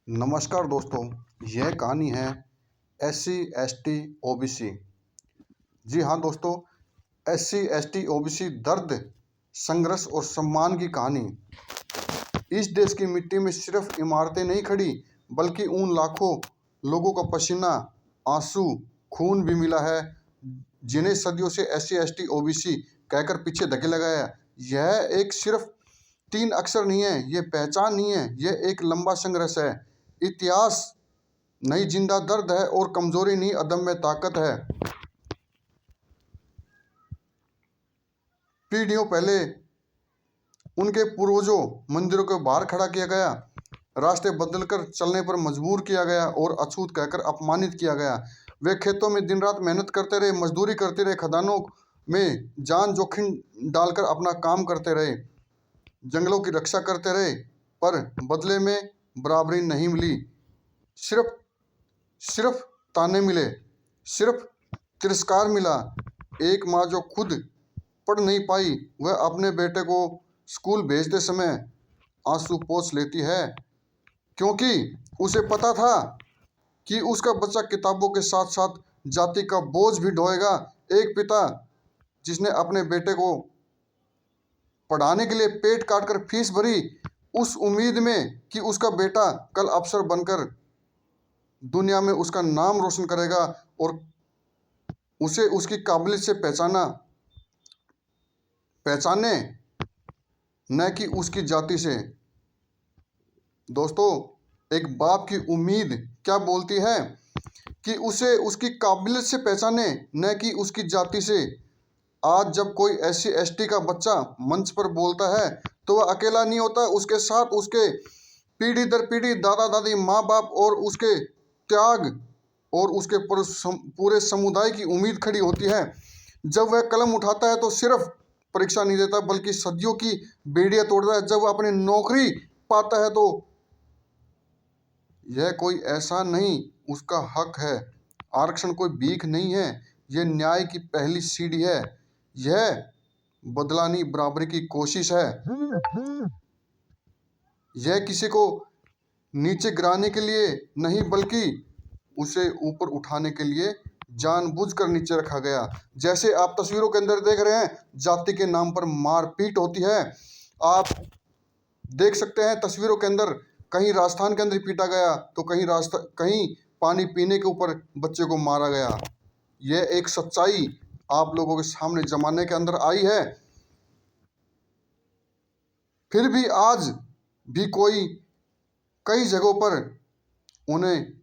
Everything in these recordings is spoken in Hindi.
नमस्कार दोस्तों, यह कहानी है SC ST OBC। जी हाँ दोस्तों, SC ST OBC दर्द, संघर्ष और सम्मान की कहानी। इस देश की मिट्टी में सिर्फ इमारतें नहीं खड़ी, बल्कि उन लाखों लोगों का पसीना, आंसू, खून भी मिला है, जिन्हें सदियों से SC ST OBC कहकर पीछे धकेला गया। यह एक सिर्फ 3 अक्षर नहीं है, ये पहचान नहीं है, यह एक लंबा संघर्ष है। इतिहास नहीं, जिंदा दर्द है, और कमजोरी नहीं, अदम्य ताकत है। पीढ़ियों पहले उनके पूर्वजों मंदिरों के बाहर खड़ा किया गया, रास्ते बदलकर चलने पर मजबूर किया गया और अछूत कहकर अपमानित किया गया। वे खेतों में दिन रात मेहनत करते रहे, मजदूरी करते रहे, खदानों में जान जोखिम डालकर अपना काम करते रहे, जंगलों की रक्षा करते रहे, पर बदले में बराबरी नहीं मिली। सिर्फ सिर्फ ताने मिले, सिर्फ तिरस्कार मिला। एक माँ जो खुद पढ़ नहीं पाई, वह अपने बेटे को स्कूल भेजते समय आंसू पोंछ लेती है, क्योंकि उसे पता था कि उसका बच्चा किताबों के साथ साथ जाति का बोझ भी ढोएगा। एक पिता जिसने अपने बेटे को पढ़ाने के लिए पेट काटकर फीस भरी, उस उम्मीद में कि उसका बेटा कल अफसर बनकर दुनिया में उसका नाम रोशन करेगा, और उसे उसकी काबिलियत से पहचाने, न कि उसकी जाति से। दोस्तों, एक बाप की उम्मीद क्या बोलती है कि उसे उसकी काबिलियत से पहचाने, न कि उसकी जाति से। आज जब कोई SC ST का बच्चा मंच पर बोलता है, तो वह अकेला नहीं होता, उसके साथ उसके पीढ़ी दर पीढ़ी दादा दादी, माँ बाप और उसके त्याग और उसके पूरे समुदाय की उम्मीद खड़ी होती है। जब वह कलम उठाता है तो सिर्फ परीक्षा नहीं देता, बल्कि सदियों की बेड़ियां तोड़ता है। जब वह अपनी नौकरी पाता है तो यह कोई ऐसा नहीं, उसका हक है। आरक्षण कोई भीख नहीं है, यह न्याय की पहली सीढ़ी है। यह बदला नहीं, बराबरी की कोशिश है। यह किसी को नीचे गिराने के लिए नहीं, बल्कि उसे ऊपर उठाने के लिए जानबूझकर नीचे रखा गया। जैसे आप तस्वीरों के अंदर देख रहे हैं, जाति के नाम पर मारपीट होती है। आप देख सकते हैं तस्वीरों के अंदर, कहीं राजस्थान के अंदर पीटा गया, तो कहीं पानी पीने के ऊपर बच्चे को मारा गया। यह एक सच्चाई आप लोगों के सामने जमाने के अंदर आई है। फिर भी आज भी कई जगहों पर उन्हें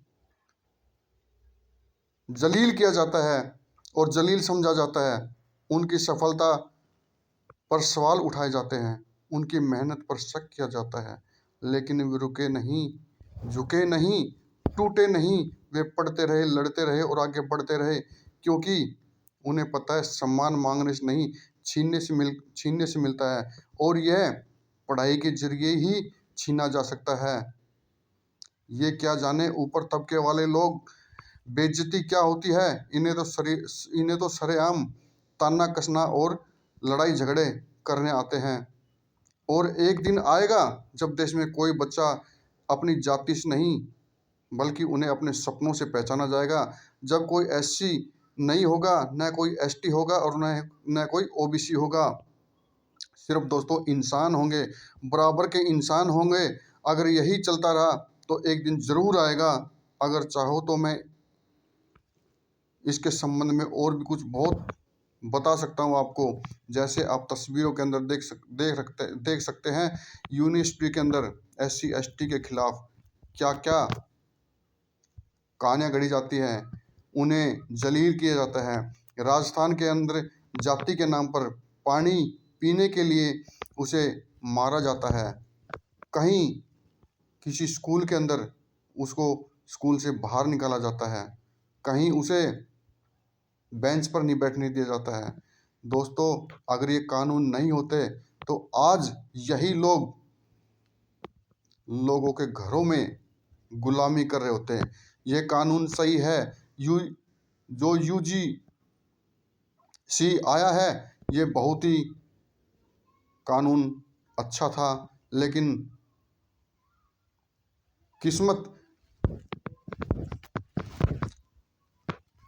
जलील किया जाता है और जलील समझा जाता है। उनकी सफलता पर सवाल उठाए जाते हैं, उनकी मेहनत पर शक किया जाता है, लेकिन वे रुके नहीं, झुके नहीं, टूटे नहीं। वे पढ़ते रहे, लड़ते रहे और आगे बढ़ते रहे, क्योंकि उन्हें पता है सम्मान मांगने से नहीं, छीनने से मिलता है, और यह पढ़ाई के जरिए ही छीना जा सकता है। ये क्या जाने ऊपर तबके वाले लोग बेइज्जती क्या होती है। इन्हें तो सरेआम ताना कसना और लड़ाई झगड़े करने आते हैं। और एक दिन आएगा जब देश में कोई बच्चा अपनी जाति से नहीं, बल्कि उन्हें अपने सपनों से पहचाना जाएगा। जब कोई SC नहीं होगा, न कोई ST होगा, और न कोई OBC होगा। सिर्फ दोस्तों इंसान होंगे, बराबर के इंसान होंगे। अगर यही चलता रहा तो एक दिन जरूर आएगा। अगर चाहो तो मैं इसके संबंध में और भी कुछ बहुत बता सकता हूँ आपको। जैसे आप तस्वीरों के अंदर देख सकते हैं, यूनिवर्सिटी के अंदर SC ST के खिलाफ क्या क्या कहानियाँ गढ़ी जाती हैं, उन्हें जलील किया जाता है। राजस्थान के अंदर जाति के नाम पर पानी पीने के लिए उसे मारा जाता है। कहीं किसी स्कूल के अंदर उसको स्कूल से बाहर निकाला जाता है, कहीं उसे बेंच पर नहीं बैठने दिया जाता है। दोस्तों, अगर ये कानून नहीं होते तो आज यही लोग लोगों के घरों में गुलामी कर रहे होते हैं। ये कानून सही है। जो UGC आया है, ये बहुत ही कानून अच्छा था, लेकिन किस्मत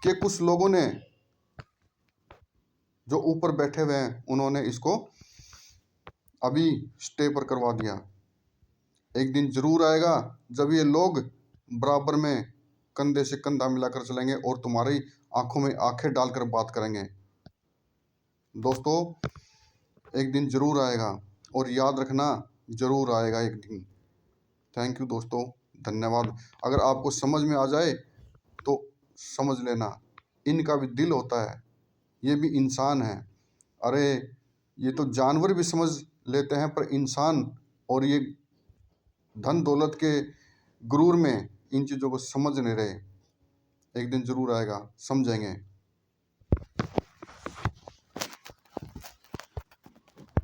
के कुछ लोगों ने जो ऊपर बैठे हुए हैं, उन्होंने इसको अभी स्टे पर करवा दिया। एक दिन जरूर आएगा जब ये लोग बराबर में कंधे से कंधा मिलाकर चलेंगे और तुम्हारी आंखों में आंखें डालकर बात करेंगे। दोस्तों, एक दिन जरूर आएगा और याद रखना, जरूर आएगा एक दिन। थैंक यू दोस्तों, धन्यवाद। अगर आपको समझ में आ जाए तो समझ लेना, इनका भी दिल होता है, ये भी इंसान है। अरे ये तो जानवर भी समझ लेते हैं, पर इंसान और ये धन दौलत के गुरूर में इन चीज़ों को समझ नहीं रहे। एक दिन जरूर आएगा, समझेंगे।